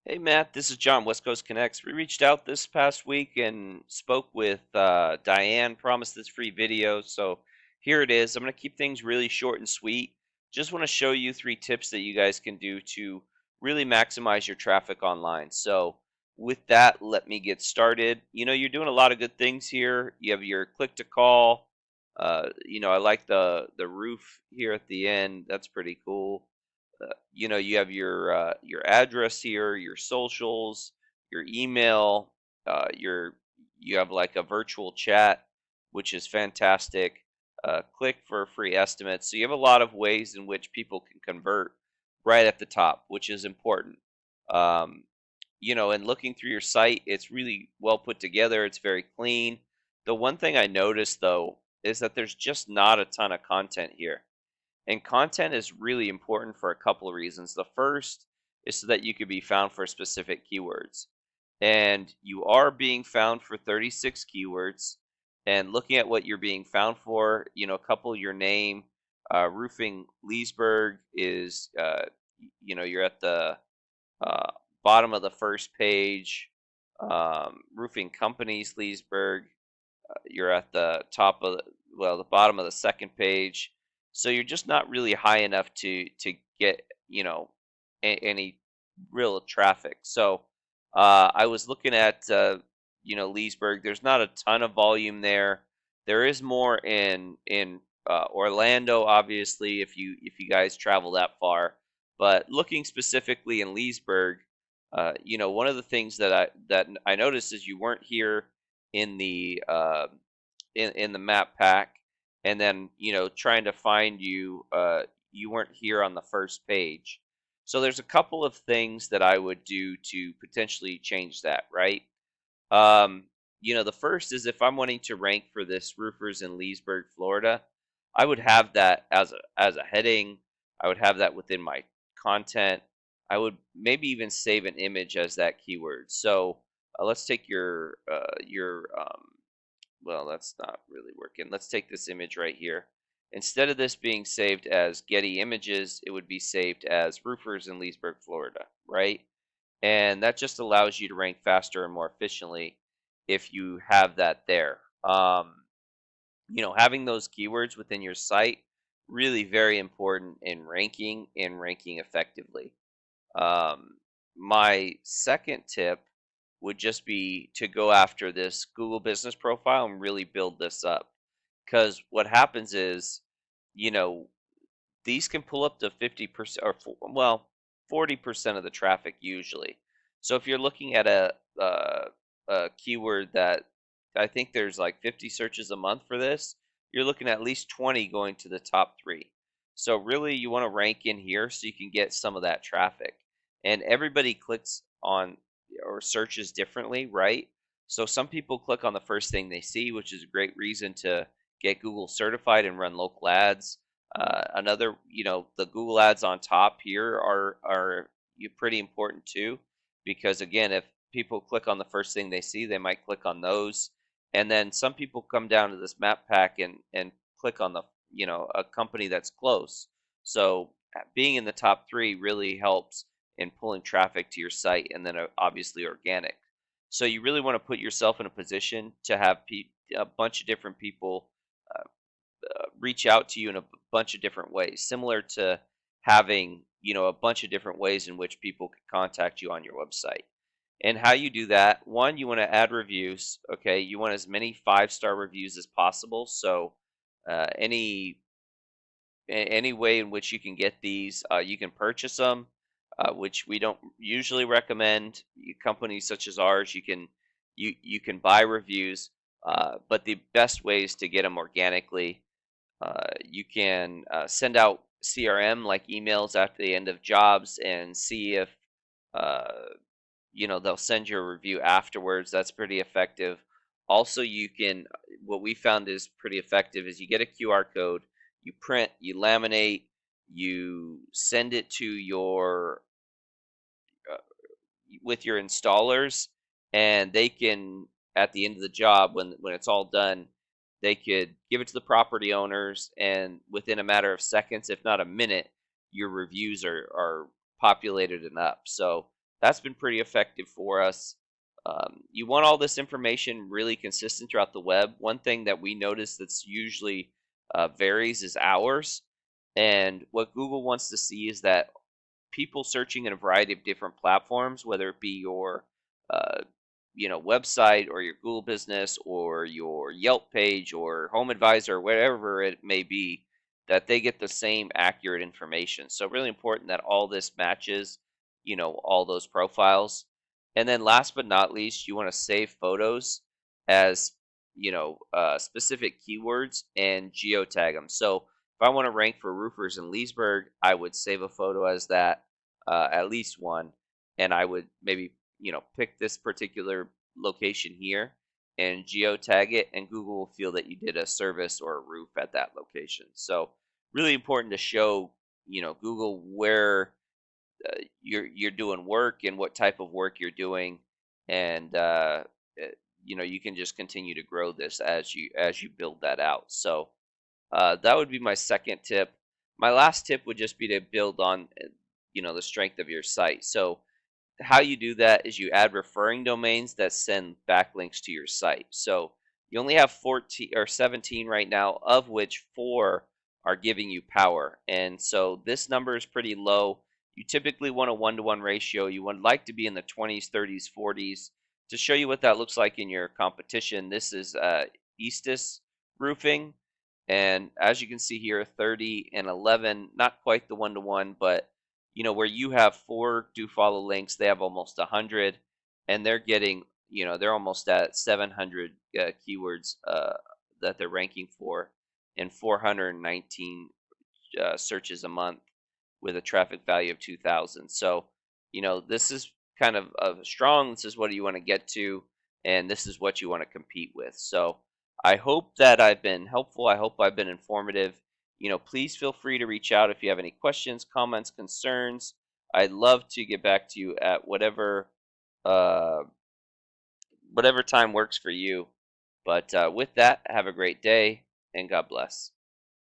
Hey Matt, this is John, West Coast Connects. We reached out this past week and spoke with Diane, promised this free video. So here it is. I'm going to keep things really short and sweet. Just want to show you 3 tips that you guys can do to really maximize your traffic online. So with that, let me get started. You're doing a lot of good things here. You have your click to call. I like the roof here at the end. That's pretty cool. You have your address here, your socials, your email, you have like a virtual chat, which is fantastic. Click for free estimates. So you have a lot of ways in which people can convert right at the top, which is important. Um, and looking through your site, it's really well put together. It's very clean. The one thing I noticed though is that there's just not a ton of content here. And content is really important for a couple of reasons. The first is so that you could be found for specific keywords. And you are being found for 36 keywords. And looking at what you're being found for, a couple, your name, roofing Leesburg is, you're at the uh, bottom of the first page. Roofing companies Leesburg, you're at the top of the bottom of the second page. So you're just not really high enough to get any real traffic. So I was looking at Leesburg. There's not a ton of volume there. There is more in Orlando, obviously, if you guys travel that far. But looking specifically in Leesburg, one of the things that I noticed is you weren't here in the in the map pack, and then trying to find you, you weren't here on the first page. So there's a couple of things that I would do to potentially change that, right? um, the first is if I'm wanting to rank for this roofers in Leesburg, Florida, I would have that as a heading. I would have that within my content. I would maybe even save an image as that keyword. So let's take well, that's not really working. Let's take this image right here. Instead of this being saved as Getty Images, it would be saved as roofers in Leesburg, Florida, right? And that just allows you to rank faster and more efficiently if you have that there. Having those keywords within your site really very important in ranking and ranking effectively. My second tip would just be to go after this Google business profile and really build this up. Because what happens is, you know, these can pull up to 50% or, 40% of the traffic usually. So if you're looking at a keyword that I think there's like 50 searches a month for this, you're looking at least 20 going to the top 3. So really you want to rank in here so you can get some of that traffic. And everybody clicks on or searches differently, right? So some people click on the first thing they see, which is a great reason to get Google certified and run local ads. Another, the Google ads on top here are pretty important too, because again, if people click on the first thing they see, they might click on those, and then some people come down to this map pack and click on the a company that's close. So being in the top 3 really helps in pulling traffic to your site, and then obviously organic. So you really want to put yourself in a position to have a bunch of different people uh, reach out to you in a bunch of different ways, similar to having a bunch of different ways in which people can contact you on your website. And how you do that, one, you want to add reviews. Okay, you want as many 5-star reviews as possible. So any way in which you can get these, you can purchase them, which we don't usually recommend. Companies such as ours, you can buy reviews, but the best way is to get them organically. You can send out CRM like emails at the end of jobs and see if uh, they'll send you a review afterwards. That's pretty effective. Also, you can what we found is pretty effective is you get a QR code, you print, you laminate, you send it to your uh, with your installers, and they can at the end of the job when it's all done, they could give it to the property owners, and within a matter of seconds, if not a minute, your reviews are populated and up. So That's been pretty effective for us. You want all this information really consistent throughout the web. One thing that we notice that's usually varies is hours. And what Google wants to see is that people searching in a variety of different platforms, whether it be your uh, website or your Google business or your Yelp page or Home Advisor, whatever it may be, that they get the same accurate information. So really important that all this matches, all those profiles. And then last but not least, you want to save photos as specific keywords and geotag them. So if I want to rank for roofers in Leesburg, I would save a photo as that, at least one, and I would maybe pick this particular location here and geotag it, and Google will feel that you did a service or a roof at that location. So really important to show Google where you're doing work and what type of work you're doing, and you can just continue to grow this as you build that out. So that would be my second tip. My last tip would just be to build on the strength of your site. So how you do that is you add referring domains that send backlinks to your site. So you only have 14 or 17 right now, of which 4 are giving you power. And so this number is pretty low. You typically want a 1-to-1 ratio. You would like to be in the 20s, 30s, 40s. To show you what that looks like in your competition, this is Eastis Roofing. And as you can see here, 30 and 11, not quite the 1-to-1, but where you have 4 do follow links, they have almost 100, and they're getting, they're almost at 700 keywords that they're ranking for, and 419 searches a month with a traffic value of 2,000. So, this is kind of strong. This is what you want to get to, and this is what you want to compete with. So, I hope that I've been helpful. I hope I've been informative. Please feel free to reach out if you have any questions, comments, concerns. I'd love to get back to you at uh, whatever time works for you. But with that, have a great day and God bless.